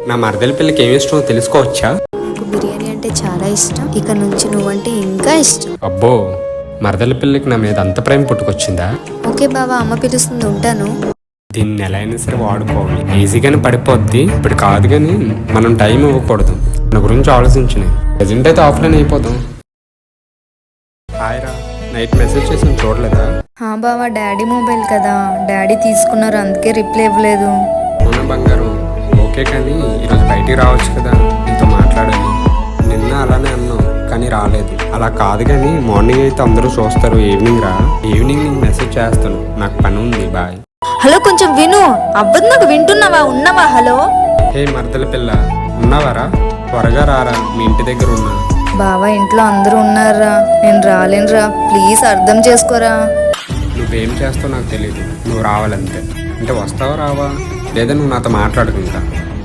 నా మరదల పిల్లకి ఏమి ఇష్టమో తెలుసుకోవచ్చా? నాకు బిర్యానీ అంటే చాలా ఇష్టం. ఇక నుంచి నువ్వంటే ఇంకా ఇష్టం. అబ్బో, మరదల పిల్లకి నా మీద అంత ప్రేమ పుట్టుకొచ్చిందా? ఓకే బావా, అమ్మ పిలుస్తుంది, ఉంటాను. దీన్ని ఎలా అయినా సరే వాడుకోవాలి. ఈజీగానే పడిపోద్ది. ఇప్పుడు కాదు కానీ మనం టైం ఇవ్వకూడదు. నా గురించి ఆలోచించిన ప్రజెంట్ అయితే ఆఫ్లైన్ అయిపోదాం. హాయ్ రా, నైట్ మెసేజ్ చేసాను చూడలేదా? బావా, డాడీ మొబైల్ కదా, డాడీ తీసుకున్నారు, అందుకే రిప్లై ఇవ్వలేదు. అవునా బంగారం, ఓకే కానీ ఈరోజు బయటికి రావచ్చు కదా, నీతో మాట్లాడాలి. నిన్న అలానే అన్నావు కానీ రాలేదు. అలా కాదు కానీ మార్నింగ్ అయితే అందరూ చూస్తారు, ఈవినింగ్ రా. ఈవినింగ్ నీకు మెసేజ్ చేస్తాను, నాకు పని ఉంది, బాయ్. హలో, కొంచెం విను. అవ్వదు, నాకు వింటున్నావా? ఉన్నావా? హలో. హే మరదల పిల్ల, ఉన్నావారా? త్వరగా రారా, మీ ఇంటి దగ్గర ఉన్నా. బావా, ఇంట్లో అందరూ ఉన్నారా, నేను రాలేనురా, ప్లీజ్ అర్థం చేసుకోరా. నువ్వేం చేస్తావు నాకు తెలియదు, నువ్వు రావాలంతే. అంటే వస్తావా రావా, లేదా నువ్వు నాతో మాట్లాడుకుంటా.